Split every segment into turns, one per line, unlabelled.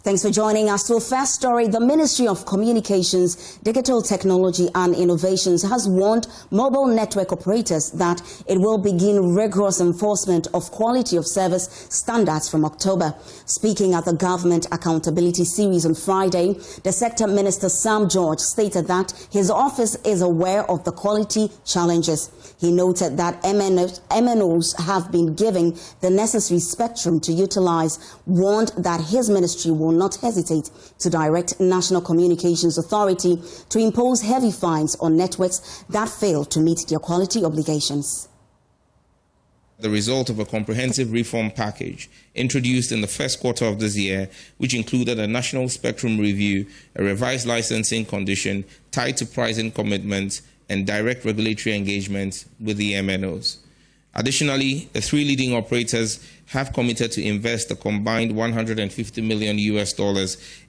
Thanks for joining us. So first story, the Ministry of Communications, Digital Technology and Innovations has warned mobile network operators that it will begin rigorous enforcement of quality of service standards from October. Speaking at the Government Accountability Series on Friday, the Sector Minister Sam George stated that his office is aware of the quality challenges. He noted that MNOs have been given the necessary spectrum to utilize, warned that his ministry will not hesitate to direct National Communications Authority to impose heavy fines on networks that fail to meet their quality obligations.
The result of a comprehensive reform package introduced in the first quarter of this year, which included a national spectrum review, a revised licensing condition tied to pricing commitments, and direct regulatory engagement with the MNOs. Additionally, the three leading operators have committed to invest a combined $150 million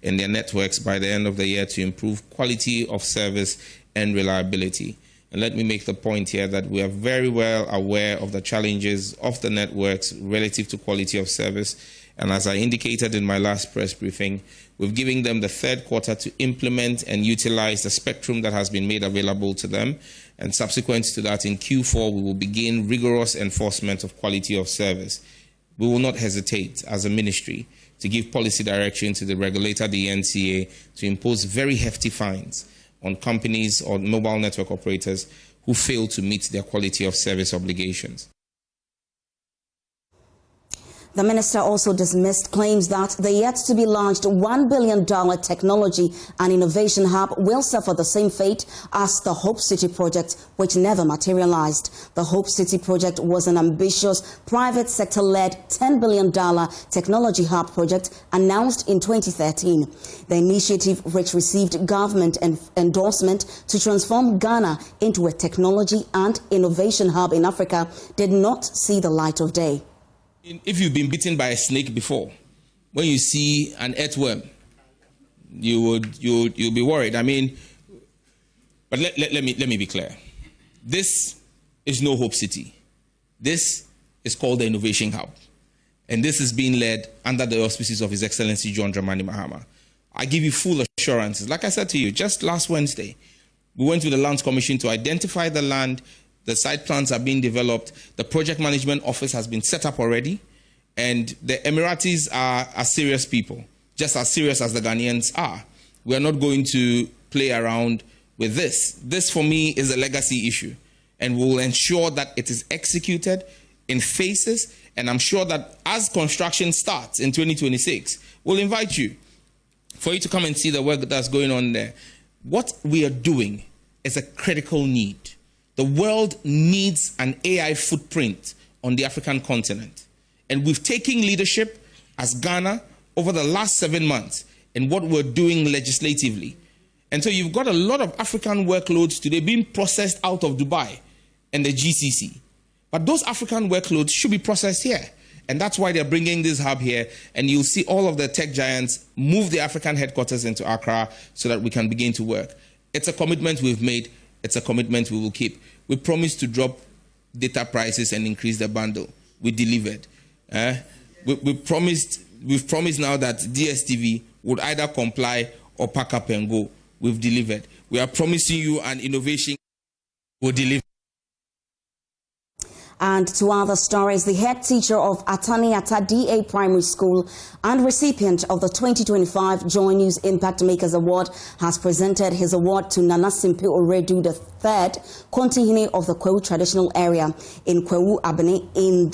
in their networks by the end of the year to improve quality of service and reliability. And let me make the point here that we are very well aware of the challenges of the networks relative to quality of service. And as I indicated in my last press briefing, we've given them the third quarter to implement and utilize the spectrum that has been made available to them. And subsequent to that, in Q4, we will begin rigorous enforcement of quality of service. We will not hesitate as a ministry to give policy direction to the regulator, the NCA, to impose very hefty fines on companies or mobile network operators who fail to meet their quality of service obligations.
The minister also dismissed claims that the yet-to-be-launched $1 billion technology and innovation hub will suffer the same fate as the Hope City project, which never materialized. The Hope City project was an ambitious private sector-led $10 billion technology hub project announced in 2013. The initiative, which received government endorsement to transform Ghana into a technology and innovation hub in Africa, did not see the light of day.
If you've been bitten by a snake before, when you see an earthworm, you'll be worried. I mean, but let me be clear. This is no Hope City. This is called the Innovation Hub. And this is being led under the auspices of His Excellency John Dramani Mahama. I give you full assurances. Like I said to you, just last Wednesday, we went to the Lands Commission to identify the land. The site plans are being developed. The project management office has been set up already. And the Emiratis are serious people, just as serious as the Ghanaians are. We are not going to play around with this. This, for me, is a legacy issue. And we will ensure that it is executed in phases. And I'm sure that as construction starts in 2026, we'll invite you for you to come and see the work that's going on there. What we are doing is a critical need. The world needs an AI footprint on the African continent. And we've taken leadership as Ghana over the last 7 months in what we're doing legislatively. And so you've got a lot of African workloads today being processed out of Dubai and the GCC. But those African workloads should be processed here. And that's why they're bringing this hub here. And you'll see all of the tech giants move the African headquarters into Accra so that we can begin to work. It's a commitment we've made. It's a commitment we will keep. We promised to drop data prices and increase the bundle. We delivered. We've promised now that DSTV would either comply or pack up and go. We've delivered. We are promising you an innovation will deliver.
And to other stories, the head teacher of Ataniata DA Primary School and recipient of the 2025 JoyNews Impact Makers Award has presented his award to Nana Simpe Oredu III, Kontihini of the Kwewu traditional area in Kwewu Abene in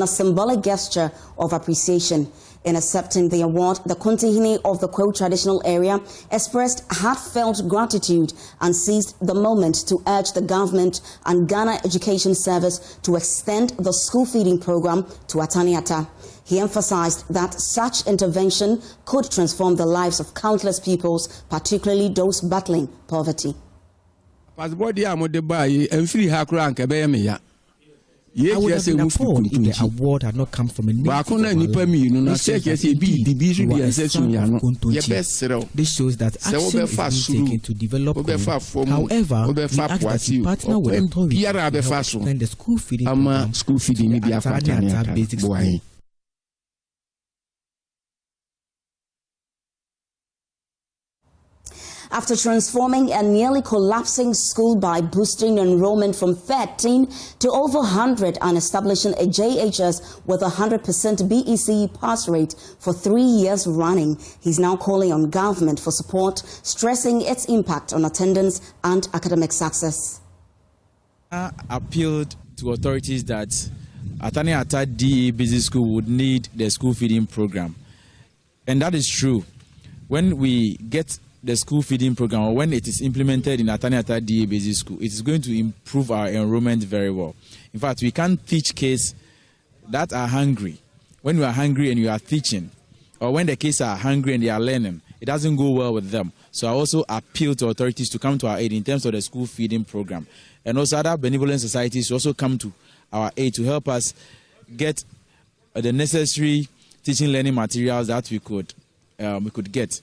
a symbolic gesture of appreciation. In accepting the award, the Kontihini of the Kwewu traditional area expressed heartfelt gratitude and seized the moment to urge the government and Ghana Education Service to extend the school feeding program to Ataniata. He emphasized that such intervention could transform the lives of countless pupils, particularly those battling poverty.
I would have been appalled if the award had not come from a native. This shows that action is being taken to develop. However, we ask that you partner with authorities to help extend the school feeding program to Ataniata basic school.
After transforming a nearly collapsing school by boosting enrollment from 13 to over 100 and establishing a JHS with a 100% BEC pass rate for 3 years running, he's now calling on government for support, stressing its impact on attendance and academic success.
I appealed to authorities that Atani Atta DA Business School would need the school feeding program. And that is true. When we get the school feeding program, or when it is implemented in Atani Atta DA Business School, it is going to improve our enrollment very well. In fact, we can't teach kids that are hungry. When you are hungry and you are teaching, or when the kids are hungry and they are learning, it doesn't go well with them. So I also appeal to authorities to come to our aid in terms of the school feeding program. And also other benevolent societies to also come to our aid to help us get the necessary teaching learning materials that we could get.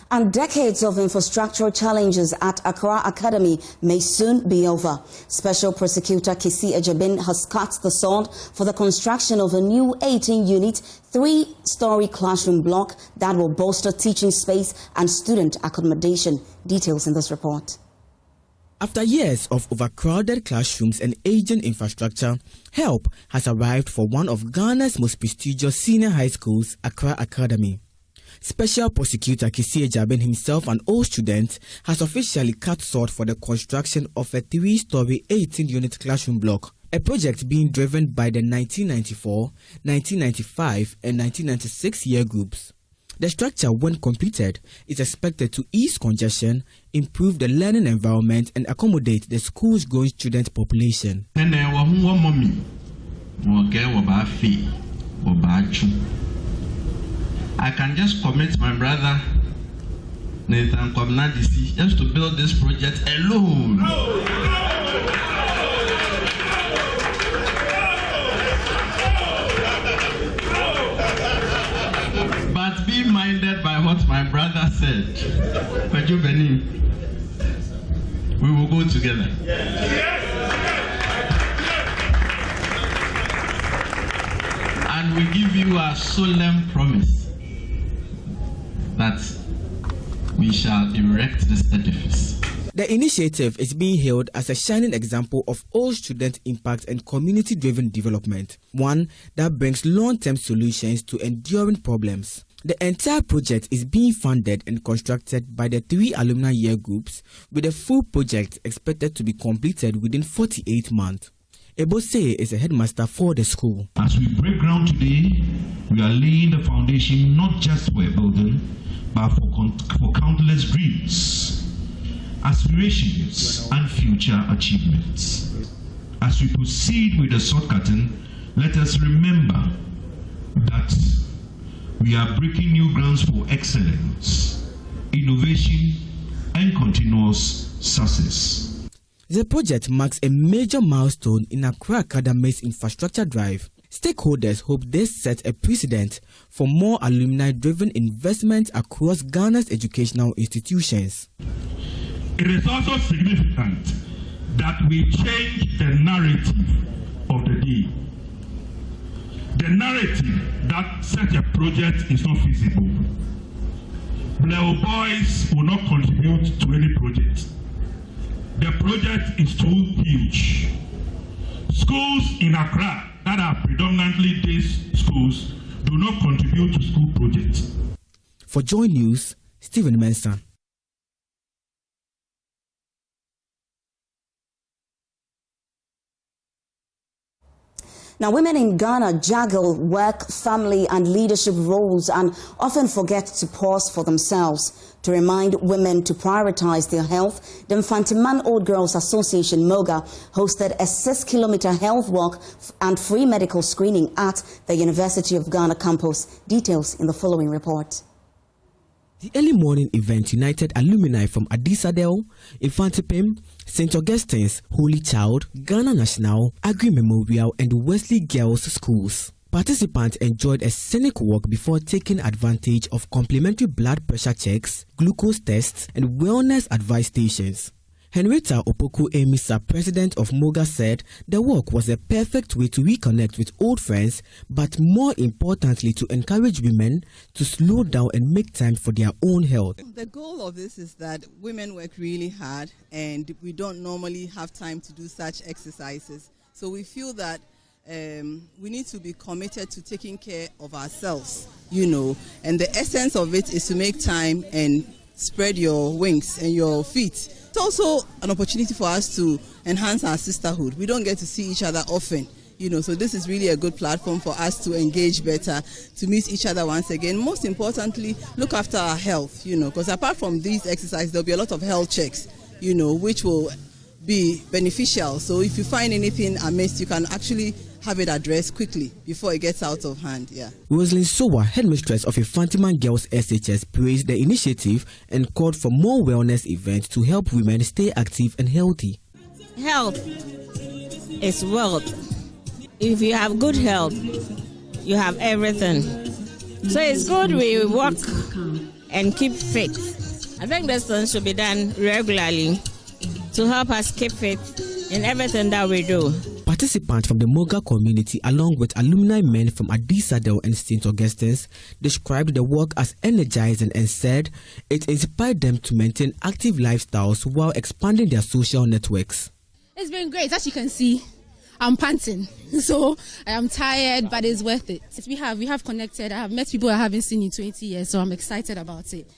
And decades of infrastructural challenges at ACRA Academy may soon be over. Special Prosecutor Kisi Ejabin has cut the sword for the construction of a new 18-unit, 3-story classroom block that will bolster teaching space and student accommodation. Details in this report.
After years of overcrowded classrooms and aging infrastructure, help has arrived for one of Ghana's most prestigious senior high schools, ACRA Academy. Special Prosecutor Kisi Ejabin himself, an old student, has officially cut sword for the construction of a 3-story 18-unit classroom block, a project being driven by the 1994, 1995 and 1996 year groups. The structure, when completed, is expected to ease congestion, improve the learning environment and accommodate the school's growing student population.
I can just commit my brother Nathan Kwabnadisi just to build this project alone. But be minded by what my brother said. Peju Benin, we will go together. And we give you a solemn promise that we shall erect this edifice.
The initiative is being hailed as a shining example of all student impact and community-driven development, one that brings long-term solutions to enduring problems. The entire project is being funded and constructed by the 3 alumni year groups, with the full project expected to be completed within 48 months. Ebose is a headmaster for the school.
As we break ground today, we are laying the foundation not just for a building, but for countless dreams, aspirations, and future achievements. As we proceed with the sword cutting, let us remember that we are breaking new grounds for excellence, innovation, and continuous success.
The project marks a major milestone in ACRA Academy's infrastructure drive. Stakeholders hope this sets a precedent for more alumni-driven investment across Ghana's educational institutions.
It is also significant that we change the narrative of the day. The narrative that such a project is not feasible. Black boys will not contribute to any project. The project is too huge. Schools in Accra that are predominantly day schools do not contribute to school projects.
For JoyNews, Stephen Mensah.
Now, women in Ghana juggle work, family and leadership roles and often forget to pause for themselves. To remind women to prioritize their health, the Mfantiman Old Girls Association, MOGA, hosted a 6-kilometer health walk and free medical screening at the University of Ghana campus. Details in the following report.
The early morning event united alumni from Adisadel, Infantipim, St. Augustine's, Holy Child, Ghana National, Agri Memorial and Wesley Girls Schools. Participants enjoyed a scenic walk before taking advantage of complimentary blood pressure checks, glucose tests and wellness advice stations. Henrietta Opoku Emisa, president of MOGA, said the walk was a perfect way to reconnect with old friends, but more importantly to encourage women to slow down and make time for their own health.
The goal of this is that women work really hard and we don't normally have time to do such exercises. So we feel that we need to be committed to taking care of ourselves, and the essence of it is to make time and spread your wings and your feet. It's also an opportunity for us to enhance our sisterhood. We don't get to see each other often, so this is really a good platform for us to engage better, to meet each other once again. Most importantly, look after our health, because apart from these exercises, there'll be a lot of health checks, which will be beneficial. So if you find anything amiss, you can actually have it addressed quickly before it gets out of hand.
Rosalind Sowa, headmistress of Infantiman Girls SHS, praised the initiative and called for more wellness events to help women stay active and healthy.
Health is wealth. If you have good health, you have everything. So it's good we work and keep fit. I think this thing should be done regularly to help us keep fit in everything that we do.
Participants from the Moga community, along with alumni men from Adisadel and St. Augustine's, described the work as energizing and said it inspired them to maintain active lifestyles while expanding their social networks.
It's been great. As you can see, I'm panting, so I am tired, but it's worth it. We have connected. I have met people I haven't seen in 20 years, so I'm excited about it.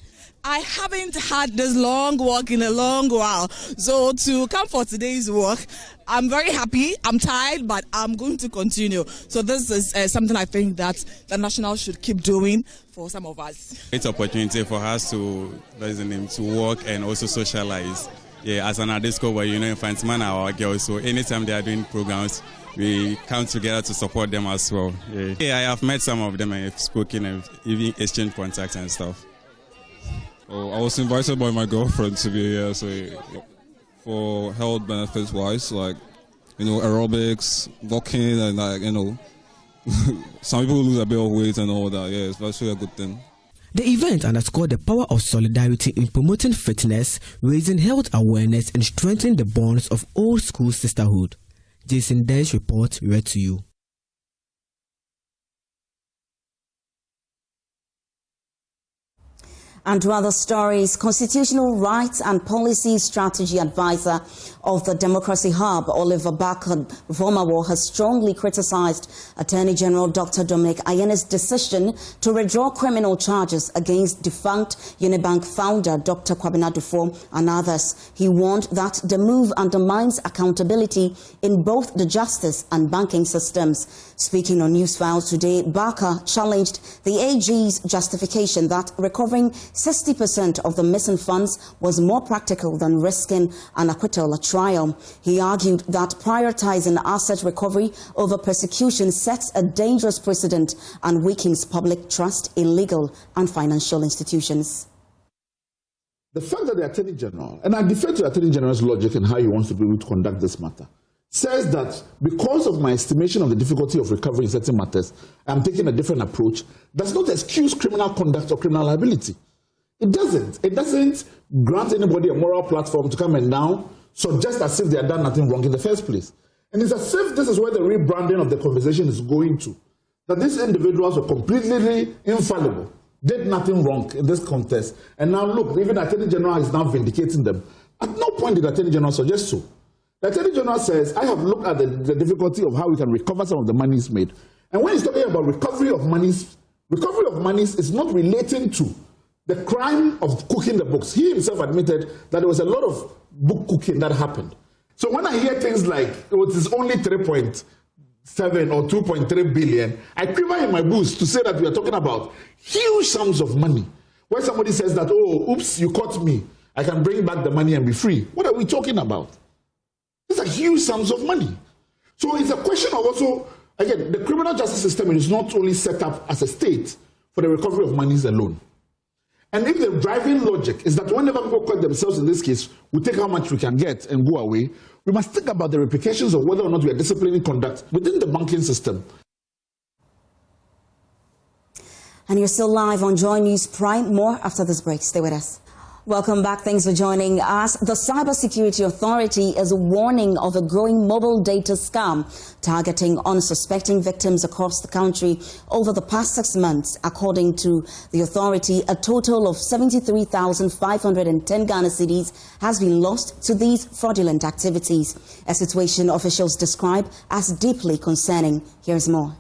I haven't had this long walk in a long while. So to come for today's walk, I'm very happy. I'm tired, but I'm going to continue. So this is something I think that the National should keep doing for some of us.
It's an opportunity for us to walk and also socialize. As an Adisco, where Infantiman are our girls, so anytime they are doing programs, we come together to support them as well. I have met some of them and have spoken and even exchanged contacts and stuff.
I was invited by my girlfriend to be here, for health benefits wise, aerobics, walking, and some people lose a bit of weight and all that. It's actually a good thing.
The event underscored the power of solidarity in promoting fitness, raising health awareness, and strengthening the bonds of old school sisterhood. Jason Day's report read to you.
And to other stories, Constitutional Rights and Policy Strategy Advisor of the Democracy Hub, Oliver Vomawo, has strongly criticized Attorney General Dr. Dominic Ayene's decision to withdraw criminal charges against defunct Unibank founder Dr. Kwabena Dufo and others. He warned that the move undermines accountability in both the justice and banking systems. Speaking on News Files today, Barker challenged the AG's justification that recovering 60% of the missing funds was more practical than risking an acquittal at trial. He argued that prioritizing asset recovery over persecution sets a dangerous precedent and weakens public trust in legal and financial institutions.
The fact that the Attorney General, and I defer to the Attorney General's logic and how he wants to be able to conduct this matter, says that because of my estimation of the difficulty of recovery in certain matters, I'm taking a different approach, does not excuse criminal conduct or criminal liability. It doesn't. It doesn't grant anybody a moral platform to come and now suggest as if they have done nothing wrong in the first place. And it's as if this is where the rebranding of the conversation is going to. That these individuals were completely infallible, did nothing wrong in this contest. And now look, even the Attorney General is now vindicating them. At no point did the Attorney General suggest so. The Attorney General says, I have looked at the difficulty of how we can recover some of the monies made. And when he's talking about recovery of monies is not relating to the crime of cooking the books. He himself admitted that there was a lot of book cooking that happened. So when I hear things like it is only 3.7 or 2.3 billion, I quiver in my boots to say that we are talking about huge sums of money. When somebody says that, oh, oops, you caught me, I can bring back the money and be free. What are we talking about? These are huge sums of money. So it's a question of also, again, the criminal justice system is not only set up as a state for the recovery of monies alone. And if the driving logic is that whenever people caught themselves in this case, we take how much we can get and go away, we must think about the repercussions of whether or not we are disciplining conduct within the banking system.
And you're still live on JoyNews Prime. More after this break. Stay with us. Welcome back. Thanks for joining us. The Cybersecurity Authority is warning of a growing mobile data scam targeting unsuspecting victims across the country over the past 6 months. According to the authority, a total of 73,510 Ghana cedis has been lost to these fraudulent activities, a situation officials describe as deeply concerning. Here's more.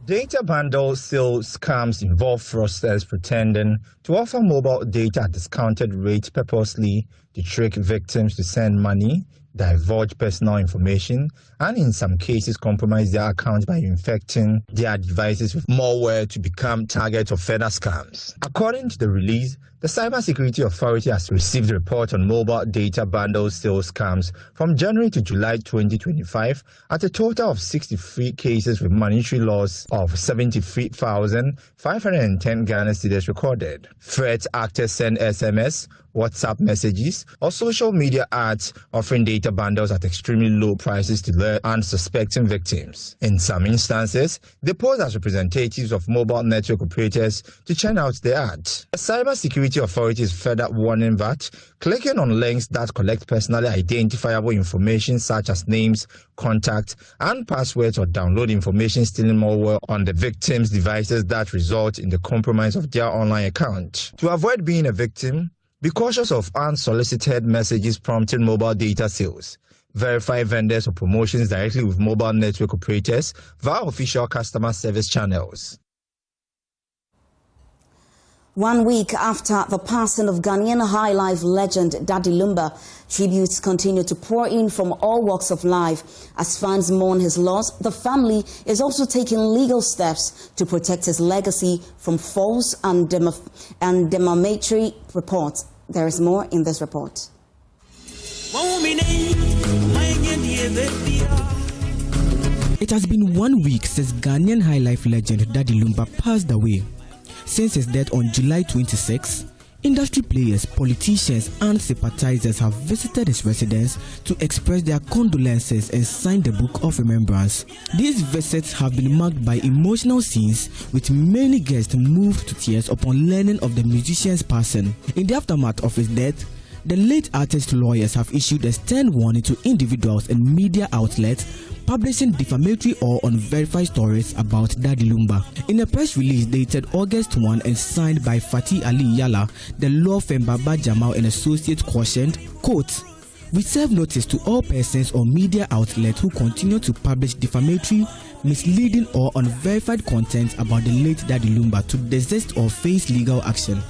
Data bundle sale scams involve fraudsters pretending to offer mobile data at discounted rates purposely to trick victims to send money, divulge personal information, and in some cases compromise their accounts by infecting their devices with malware to become targets of further scams. According to the release, the Cybersecurity Authority has received a report on mobile data bundle sales scams from January to July 2025 at a total of 63 cases with monetary loss of 73,510 Ghana cedis recorded. Threat actors send SMS, WhatsApp messages, or social media ads offering data bundles at extremely low prices to lure unsuspecting victims. In some instances, they pose as representatives of mobile network operators to churn out their ads. The Cybersecurity Authority is further warning that clicking on links that collect personally identifiable information such as names, contact, and passwords, or download information stealing malware on the victim's devices that result in the compromise of their online account. To avoid being a victim, be cautious of unsolicited messages prompting mobile data sales. Verify vendors or promotions directly with mobile network operators via official customer service channels.
1 week after the passing of Ghanaian high life legend Daddy Lumba, tributes continue to pour in from all walks of life. As fans mourn his loss, the family is also taking legal steps to protect his legacy from false and defamatory reports. There is more in this report.
It has been 1 week since Ghanaian high life legend Daddy Lumba passed away. Since his death on July 26, industry players, politicians, and sympathizers have visited his residence to express their condolences and sign the Book of Remembrance. These visits have been marked by emotional scenes, with many guests moved to tears upon learning of the musician's passing. In the aftermath of his death, the late artist's lawyers have issued a stern warning to individuals and media outlets publishing defamatory or unverified stories about Daddy Lumba. In a press release dated August 1 and signed by Fatih Ali Yala, the law firm Baba Jamal and Associates cautioned, quote, "We serve notice to all persons or media outlets who continue to publish defamatory, misleading or unverified content about the late Daddy Lumba to desist or face legal action.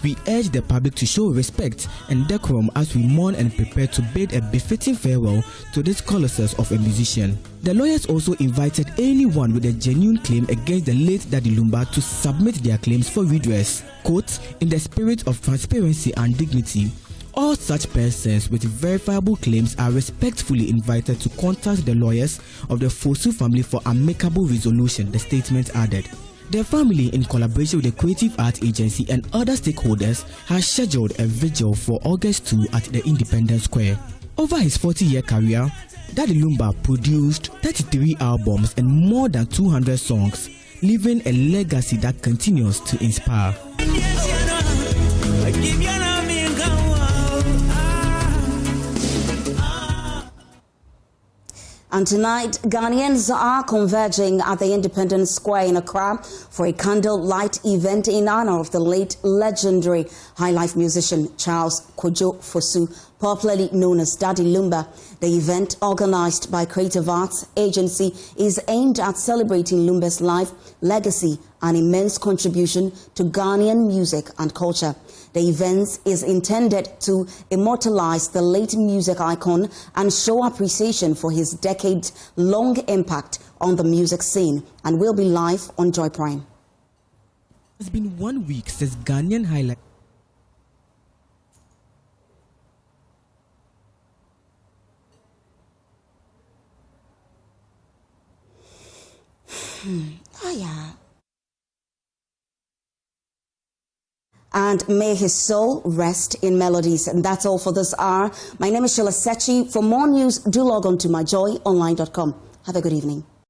We urge the public to show respect and decorum as we mourn and prepare to bid a befitting farewell to this colossus of a musician." The lawyers also invited anyone with a genuine claim against the late Daddy Lumba to submit their claims for redress. Quote, "In the spirit of transparency and dignity, all such persons with verifiable claims are respectfully invited to contact the lawyers of the Fosu family for amicable resolution," the statement added. The family, in collaboration with the Creative Art Agency and other stakeholders, has scheduled a vigil for August 2 at the Independence Square. Over his 40-year career, Daddy Lumba produced 33 albums and more than 200 songs, leaving a legacy that continues to inspire.
And tonight, Ghanaians are converging at the Independence Square in Accra for a candlelight event in honor of the late legendary high-life musician Charles Kojo Fosu, popularly known as Daddy Lumba. The event, organized by Creative Arts Agency, is aimed at celebrating Lumba's life, legacy, and immense contribution to Ghanaian music and culture. The event is intended to immortalize the late music icon and show appreciation for his decade-long impact on the music scene, and will be live on Joy Prime.
It's been 1 week since Ghanaian highlight.
And may his soul rest in melodies. And that's all for this hour. My name is Sheila Sechi. For more news, do log on to myjoyonline.com. Have a good evening.